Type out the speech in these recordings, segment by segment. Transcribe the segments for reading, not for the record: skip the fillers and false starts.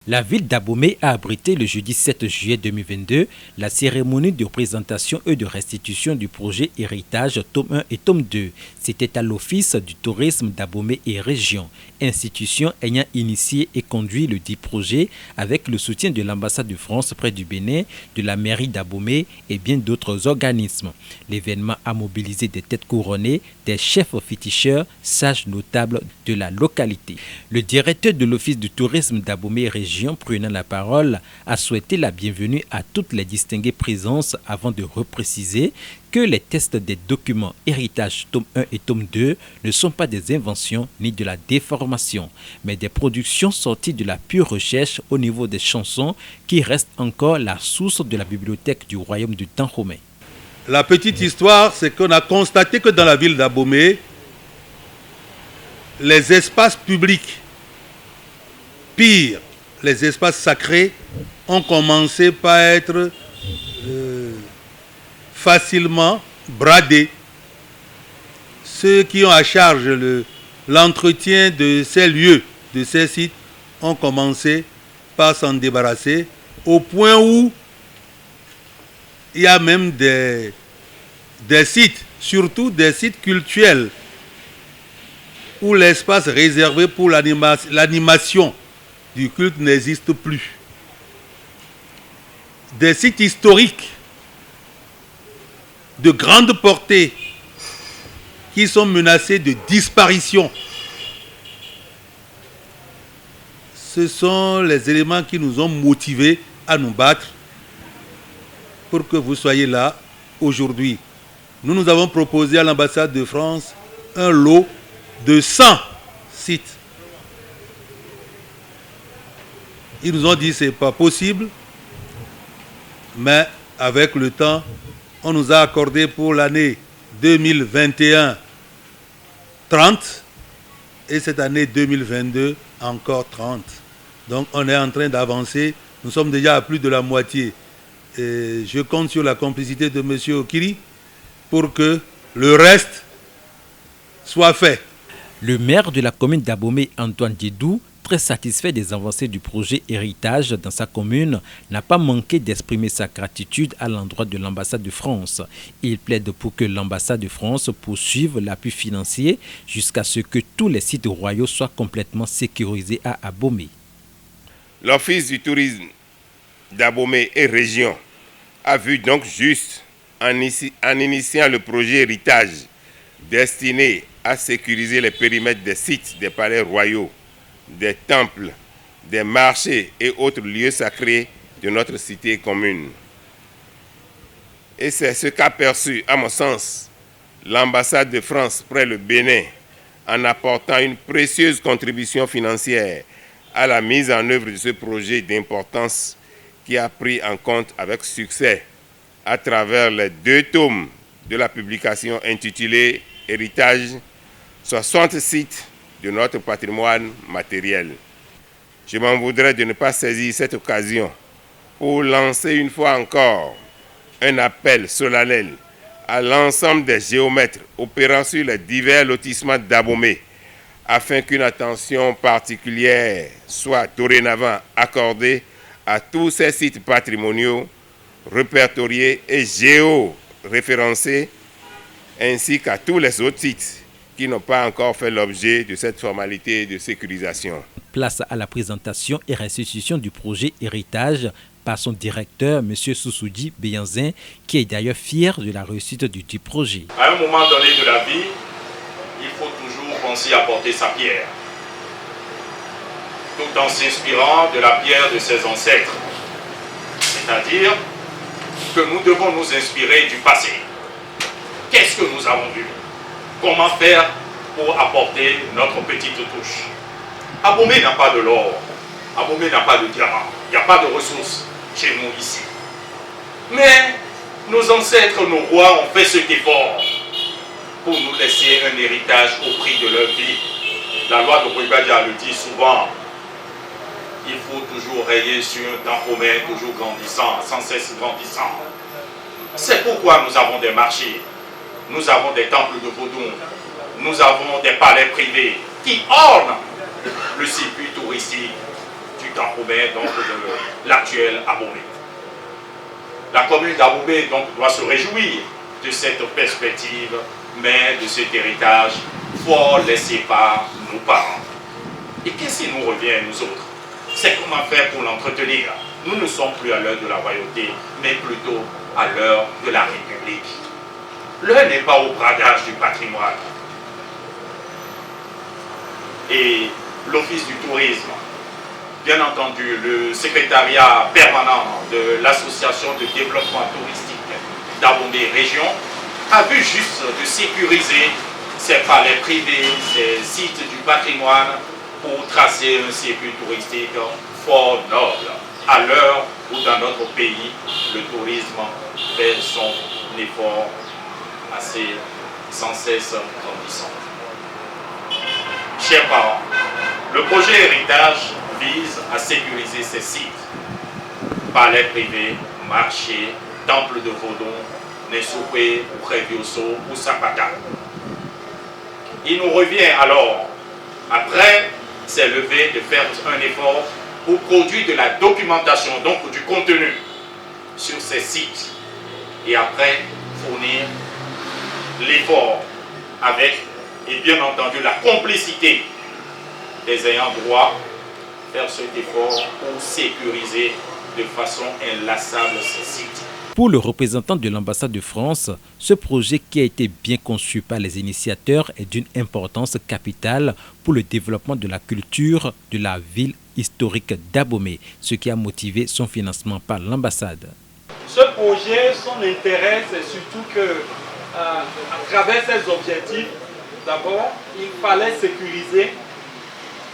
La ville d'Abomey a abrité le jeudi 7 juillet 2022 la cérémonie de présentation et de restitution du projet Héritage tome 1 et tome 2. C'était à l'Office du tourisme d'Abomey et région, institution ayant initié et conduit le dit projet avec le soutien de l'ambassade de France près du Bénin, de la mairie d'Abomey et bien d'autres organismes. L'événement a mobilisé des têtes couronnées, des chefs féticheurs, sages notables de la localité. Le directeur de l'Office du tourisme d'Abomey et région, prenant la parole, a souhaité la bienvenue à toutes les distinguées présences avant de repréciser que les tests des documents Héritage tome 1 et tome 2 ne sont pas des inventions ni de la déformation, mais des productions sorties de la pure recherche au niveau des chansons qui restent encore la source de la bibliothèque du royaume du Dahomey. La petite histoire, c'est qu'on a constaté que dans la ville d'Abomey, les espaces publics, pire, les espaces sacrés, ont commencé par être facilement bradés. Ceux qui ont à charge l'entretien de ces lieux, de ces sites, ont commencé par s'en débarrasser, au point où il y a même des sites, surtout des sites cultuels, où l'espace réservé pour l'animation du culte n'existe plus. Des sites historiques de grande portée qui sont menacés de disparition. Ce sont les éléments qui nous ont motivés à nous battre pour que vous soyez là aujourd'hui. Nous avons proposé à l'ambassade de France un lot de 100 sites. Ils nous ont dit que ce n'est pas possible, mais avec le temps, on nous a accordé pour l'année 2021 30 et cette année 2022 encore 30. Donc on est en train d'avancer, nous sommes déjà à plus de la moitié. Et je compte sur la complicité de M. Okiri pour que le reste soit fait. Le maire de la commune d'Abomey, Antoine Didou, très satisfait des avancées du projet Héritage dans sa commune, n'a pas manqué d'exprimer sa gratitude à l'endroit de l'ambassade de France. Il plaide pour que l'ambassade de France poursuive l'appui financier jusqu'à ce que tous les sites royaux soient complètement sécurisés à Abomey. L'Office du tourisme d'Abomey et région a vu donc juste en initiant le projet Héritage destiné à sécuriser les périmètres des sites des palais royaux, des temples, des marchés et autres lieux sacrés de notre cité commune. Et c'est ce qu'a perçu, à mon sens, l'ambassade de France près le Bénin en apportant une précieuse contribution financière à la mise en œuvre de ce projet d'importance qui a pris en compte avec succès à travers les 2 tomes de la publication intitulée Héritage, 60 sites de notre patrimoine matériel. Je m'en voudrais de ne pas saisir cette occasion pour lancer une fois encore un appel solennel à l'ensemble des géomètres opérant sur les divers lotissements d'Abomey afin qu'une attention particulière soit dorénavant accordée à tous ces sites patrimoniaux répertoriés et géo-référencés ainsi qu'à tous les autres sites qui n'ont pas encore fait l'objet de cette formalité de sécurisation. Place à la présentation et restitution du projet Héritage par son directeur, M. Sousoudi Beyanzin, qui est d'ailleurs fier de la réussite du projet. À un moment donné de la vie, il faut toujours penser à porter sa pierre, tout en s'inspirant de la pierre de ses ancêtres. C'est-à-dire que nous devons nous inspirer du passé. Qu'est-ce que nous avons vu? Comment faire pour apporter notre petite touche? Abomey n'a pas de l'or, Abomey n'a pas de diamant, il n'y a pas de ressources chez nous ici. Mais nos ancêtres, nos rois ont fait cet effort pour nous laisser un héritage au prix de leur vie. La loi de Boibadia le dit souvent, il faut toujours rayer sur un Dahomey toujours grandissant, sans cesse grandissant. C'est pourquoi nous avons des marchés. Nous avons des temples de Vodou, nous avons des palais privés qui ornent le circuit touristique du d'Aboumé, donc de l'actuel Abomey. La commune d'Aboumé donc doit se réjouir de cette perspective, mais de cet héritage fort laissé par nos parents. Et qu'est-ce qui nous revient, nous autres? C'est comment faire pour l'entretenir. Nous ne sommes plus à l'heure de la royauté, mais plutôt à l'heure de la République. L'heure n'est pas au bradage du patrimoine. Et l'Office du tourisme, bien entendu, le secrétariat permanent de l'Association de développement touristique d'Abomey Région, a vu juste de sécuriser ces palais privés, ces sites du patrimoine pour tracer un circuit touristique fort noble, à l'heure où dans notre pays, le tourisme fait son effort assez sans cesse grandissant. Chers parents, le projet héritage vise à sécuriser ces sites, palais privés, marchés, temples de Vodon, Nessoupé, ou Révioso, ou Sapata. Il nous revient alors, après ces levées, de faire un effort pour produire de la documentation, donc du contenu sur ces sites, et après fournir l'effort avec, et bien entendu, la complicité des ayants droit, faire cet effort pour sécuriser de façon inlassable ces sites. Pour le représentant de l'ambassade de France, ce projet qui a été bien conçu par les initiateurs est d'une importance capitale pour le développement de la culture de la ville historique d'Abomey, ce qui a motivé son financement par l'ambassade. Ce projet, son intérêt, c'est surtout que, à travers ces objectifs, d'abord, il fallait sécuriser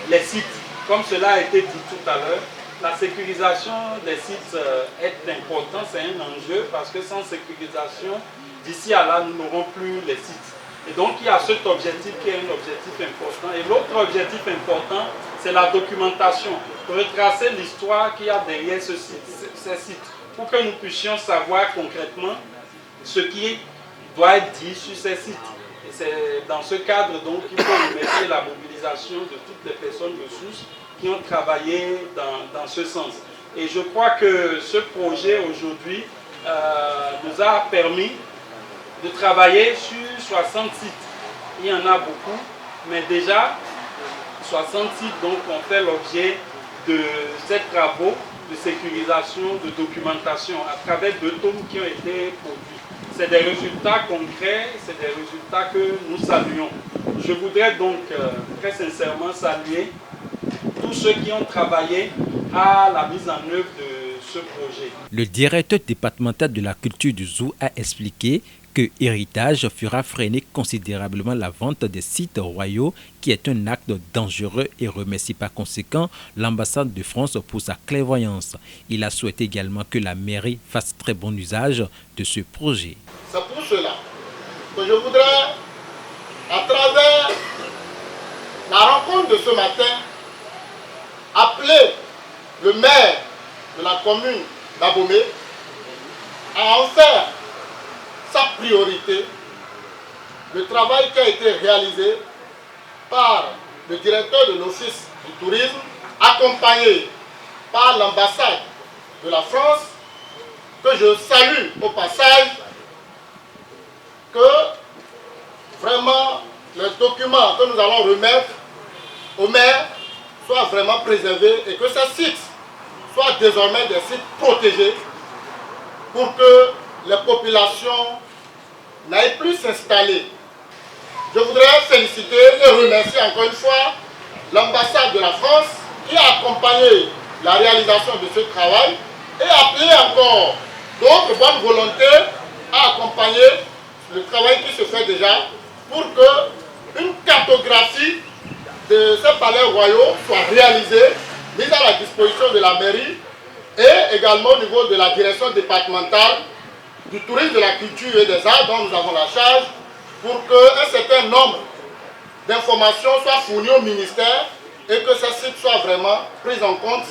les sites. Comme cela a été dit tout à l'heure, la sécurisation des sites est importante, c'est un enjeu parce que sans sécurisation, d'ici à là, nous n'aurons plus les sites. Et donc, il y a cet objectif qui est un objectif important. Et l'autre objectif important, c'est la documentation. Retracer l'histoire qu'il y a derrière ces sites pour que nous puissions savoir concrètement ce qui doit être dit sur ces sites. Et c'est dans ce cadre donc qu'il faut remercier la mobilisation de toutes les personnes ressources qui ont travaillé dans ce sens. Et je crois que ce projet aujourd'hui nous a permis de travailler sur 60 sites. Il y en a beaucoup, mais déjà 60 sites donc, ont fait l'objet de ces travaux de sécurisation, de documentation à travers 2 tomes qui ont été produits. C'est des résultats concrets, c'est des résultats que nous saluons. Je voudrais donc très sincèrement saluer tous ceux qui ont travaillé à la mise en œuvre de ce projet. Le directeur départemental de la culture du Zou a expliqué que Héritage fera freiner considérablement la vente des sites royaux, qui est un acte dangereux, et remercie par conséquent l'ambassade de France pour sa clairvoyance. Il a souhaité également que la mairie fasse très bon usage de ce projet. C'est pour cela que je voudrais, à travers la rencontre de ce matin, appeler le maire de la commune d'Abomey à en faire sa priorité, le travail qui a été réalisé par le directeur de l'Office du tourisme, accompagné par l'ambassade de la France, que je salue au passage, que vraiment les documents que nous allons remettre au maire soient vraiment préservés et que ces sites soient désormais des sites protégés pour que les populations n'aillent plus s'installer. Je voudrais féliciter et remercier encore une fois l'ambassade de la France qui a accompagné la réalisation de ce travail et appeler encore d'autres bonnes volontés à accompagner le travail qui se fait déjà pour que une cartographie de ces palais royaux soit réalisée, mise à la disposition de la mairie et également au niveau de la direction départementale du tourisme, de la culture et des arts dont nous avons la charge, pour qu'un certain nombre d'informations soient fournies au ministère et que ces sites soient vraiment pris en compte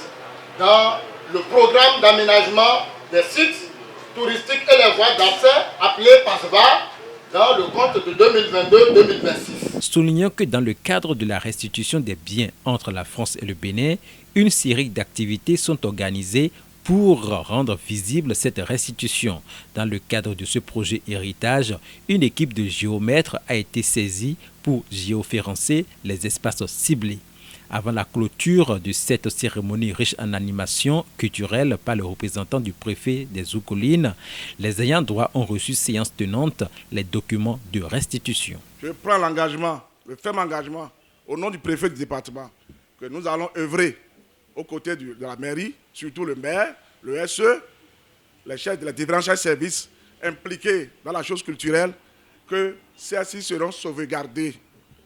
dans le programme d'aménagement des sites touristiques et les voies d'accès appelé PASVA dans le compte de 2022-2026. Soulignons que dans le cadre de la restitution des biens entre la France et le Bénin, Une série d'activités sont organisées pour rendre visible cette restitution. Dans le cadre de ce projet héritage, une équipe de géomètres a été saisie pour géoférencer les espaces ciblés. Avant la clôture de cette cérémonie riche en animation culturelle par le représentant du préfet des Oukolines, les ayants droit ont reçu séance tenante les documents de restitution. Je prends l'engagement, le ferme engagement, au nom du préfet du département, que nous allons œuvrer aux côtés de la mairie, surtout le maire, le SE, les chefs de les différents chefs de services impliqués dans la chose culturelle, que celles-ci seront sauvegardées